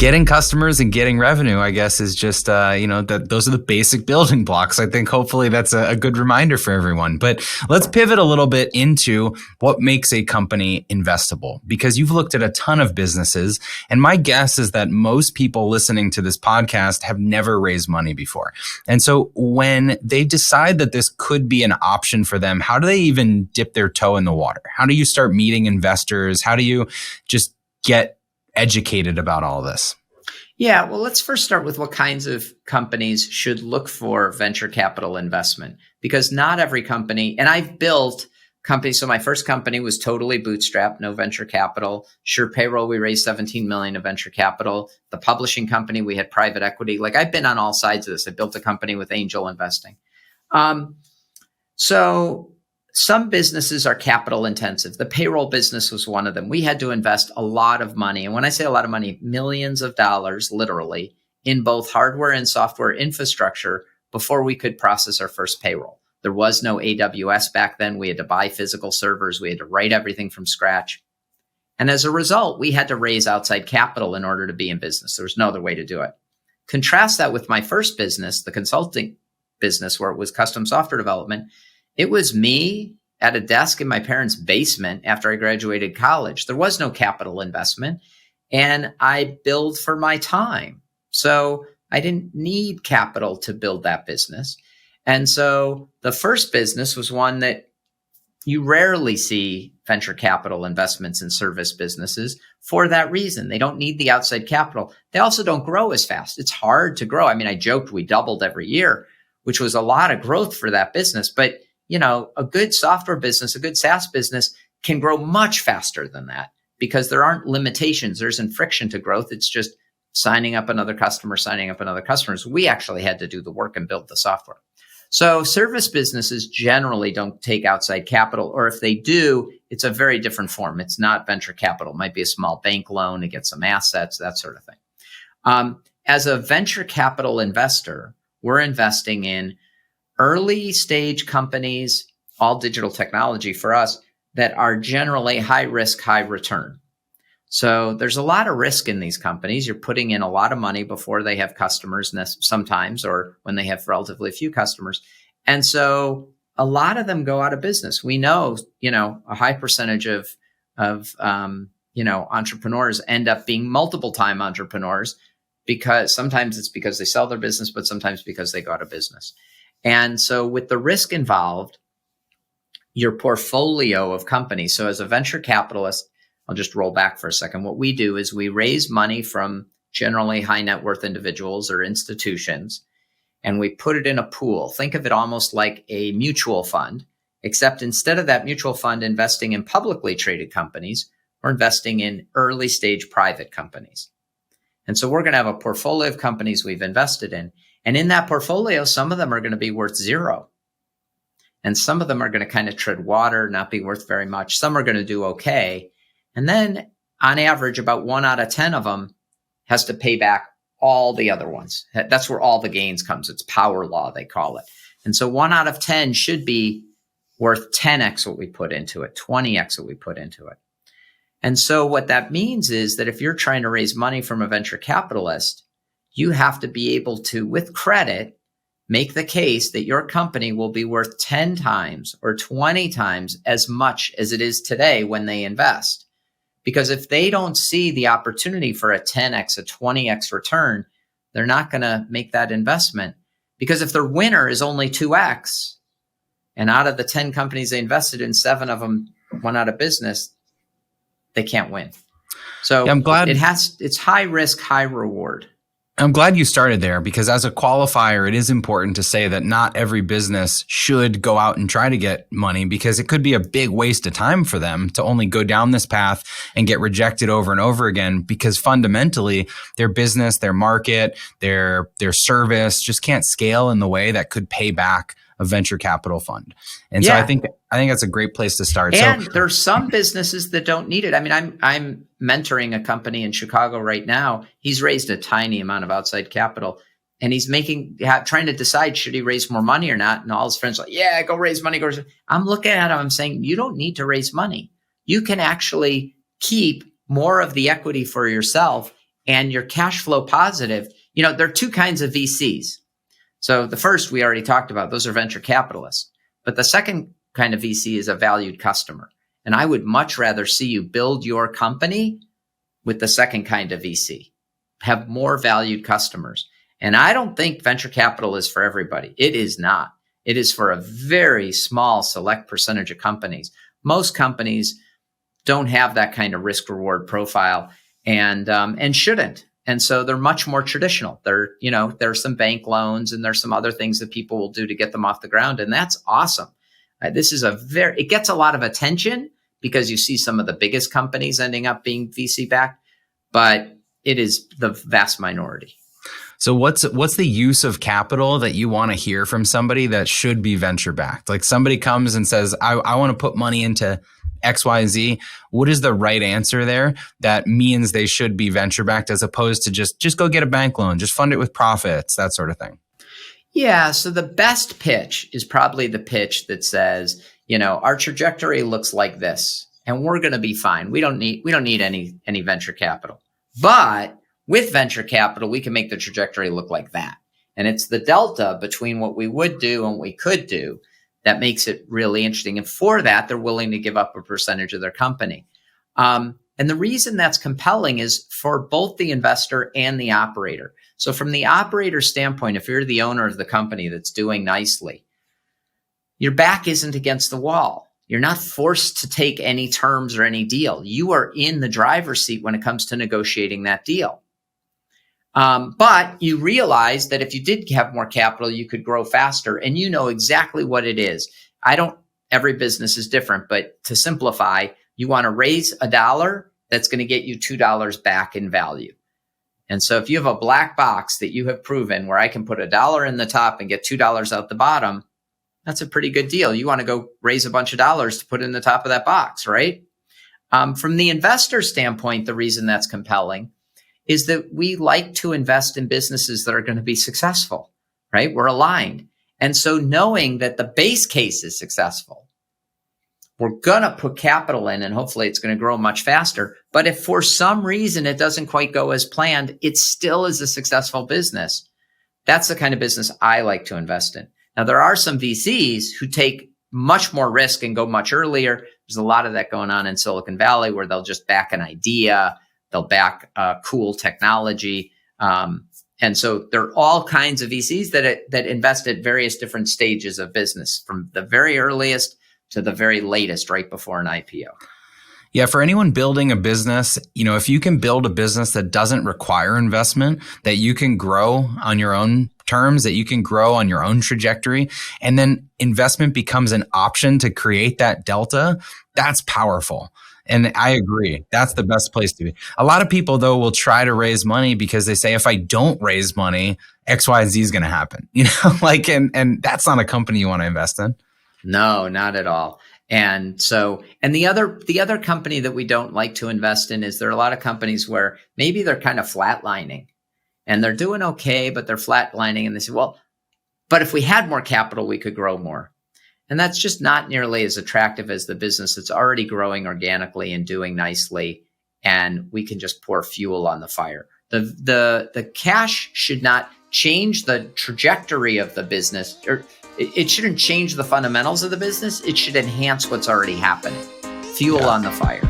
Getting customers and getting revenue, I guess, is just, that those are the basic building blocks. I think hopefully that's a good reminder for everyone. But let's pivot a little bit into what makes a company investable, because you've looked at a ton of businesses. And my guess is that most people listening to this podcast have never raised money before. And so when they decide that this could be an option for them, how do they even dip their toe in the water? How do you start meeting investors? How do you just get educated about all this? Yeah, well, let's first start with what kinds of companies should look for venture capital investment, because not every company, and I've built companies. So my first company was totally bootstrapped, no venture capital. Sure Payroll, we raised 17 million of venture capital. The publishing company, we had private equity. Like, I've been on all sides of this. I built a company with angel investing. So some businesses are capital intensive. The payroll business was one of them. We had to invest a lot of money. And when I say a lot of money, millions of dollars, literally, in both hardware and software infrastructure before we could process our first payroll. There was no AWS back then. We had to buy physical servers. We had to write everything from scratch. And as a result, we had to raise outside capital in order to be in business. There was no other way to do it. Contrast that with my first business, the consulting business, where it was custom software development. It was me at a desk in my parents' basement after I graduated college. There was no capital investment, and I billed for my time. So I didn't need capital to build that business. And so the first business was one that you rarely see venture capital investments in service businesses for that reason. They don't need the outside capital. They also don't grow as fast. It's hard to grow. I mean, I joked we doubled every year, which was a lot of growth for that business. But a good software business, a good SaaS business can grow much faster than that because there aren't limitations. There isn't friction to growth. It's just signing up another customer. We actually had to do the work and build the software. So service businesses generally don't take outside capital, or if they do, it's a very different form. It's not venture capital. It might be a small bank loan to get some assets, that sort of thing. As a venture capital investor, we're investing in early stage companies, all digital technology for us, that are generally high risk, high return. So there's a lot of risk in these companies. You're putting in a lot of money before they have customers sometimes, or when they have relatively few customers. And so a lot of them go out of business. We know, a high percentage of entrepreneurs end up being multiple time entrepreneurs, because sometimes it's because they sell their business, but sometimes because they go out of business. And so with the risk involved, your portfolio of companies. So as a venture capitalist, I'll just roll back for a second. What we do is we raise money from generally high net worth individuals or institutions, and we put it in a pool. Think of it almost like a mutual fund, except instead of that mutual fund investing in publicly traded companies, we're investing in early stage private companies. And so we're going to have a portfolio of companies we've invested in. And in that portfolio, some of them are going to be worth zero. And some of them are going to kind of tread water, not be worth very much. Some are going to do okay. And then on average, about 1 out of 10 of them has to pay back all the other ones. That's where all the gains comes. It's power law, they call it. And so 1 out of 10 should be worth 10x what we put into it, 20x what we put into it. And so what that means is that if you're trying to raise money from a venture capitalist, you have to be able to, with credit, make the case that your company will be worth 10 times or 20 times as much as it is today when they invest. Because if they don't see the opportunity for a 10x, a 20x return, they're not going to make that investment. Because if their winner is only 2x, and out of the 10 companies they invested in, 7 of them went out of business, they can't win. So yeah, I'm glad it's high risk, high reward. I'm glad you started there, because as a qualifier, it is important to say that not every business should go out and try to get money, because it could be a big waste of time for them to only go down this path and get rejected over and over again, because fundamentally their business, their market, their service just can't scale in the way that could pay back a venture capital fund. And so I think that's a great place to start. And there's some businesses that don't need it. I mean, I'm mentoring a company in Chicago right now. He's raised a tiny amount of outside capital, and he's trying to decide, should he raise more money or not? And all his friends are like, yeah, go raise money. I'm looking at him, I'm saying, you don't need to raise money. You can actually keep more of the equity for yourself and you're cash flow positive, there are two kinds of VCs. So the first we already talked about, those are venture capitalists. But the second kind of VC is a valued customer. And I would much rather see you build your company with the second kind of VC, have more valued customers. And I don't think venture capital is for everybody. It is not. It is for a very small select percentage of companies. Most companies don't have that kind of risk reward profile and shouldn't. And so they're much more traditional. There's some bank loans and there's some other things that people will do to get them off the ground. And that's awesome. It gets a lot of attention because you see some of the biggest companies ending up being VC backed, but it is the vast minority. So what's the use of capital that you want to hear from somebody that should be venture backed? Like somebody comes and says, I want to put money into XYZ. What is the right answer there that means they should be venture backed as opposed to just go get a bank loan, just fund it with profits, that sort of thing? Yeah. So the best pitch is probably the pitch that says, our trajectory looks like this and we're going to be fine. We don't need any venture capital, but with venture capital, we can make the trajectory look like that. And it's the delta between what we would do and what we could do that makes it really interesting. And for that, they're willing to give up a percentage of their company. And the reason that's compelling is for both the investor and the operator. So from the operator standpoint, if you're the owner of the company that's doing nicely, your back isn't against the wall. You're not forced to take any terms or any deal. You are in the driver's seat when it comes to negotiating that deal. But you realize that if you did have more capital, you could grow faster and you know exactly what it is. Every business is different, but to simplify, you want to raise $1 that's going to get you $2 back in value. And so if you have a black box that you have proven where I can put $1 in the top and get $2 out the bottom, that's a pretty good deal. You want to go raise a bunch of dollars to put in the top of that box, right? From the investor standpoint, the reason that's compelling is that we like to invest in businesses that are going to be successful, right? We're aligned. And so knowing that the base case is successful, we're going to put capital in and hopefully it's going to grow much faster. But if for some reason it doesn't quite go as planned, it still is a successful business. That's the kind of business I like to invest in. Now, there are some VCs who take much more risk and go much earlier. There's a lot of that going on in Silicon Valley where they'll just back an idea. They'll back cool technology. And so there are all kinds of VCs that invest at various different stages of business, from the very earliest to the very latest, right before an IPO. Yeah, for anyone building a business, if you can build a business that doesn't require investment, that you can grow on your own terms, that you can grow on your own trajectory, and then investment becomes an option to create that delta, that's powerful. And I agree. That's the best place to be. A lot of people, though, will try to raise money because they say, if I don't raise money, X, Y, and Z is going to happen. And that's not a company you want to invest in. No, not at all. And the other company that we don't like to invest in is there are a lot of companies where maybe they're kind of flatlining and they're doing okay, but they're flatlining. And they say, well, but if we had more capital, we could grow more. And that's just not nearly as attractive as the business that's already growing organically and doing nicely. And we can just pour fuel on the fire. The cash should not change the trajectory of the business, or it shouldn't change the fundamentals of the business. It should enhance what's already happening. Fuel on the fire.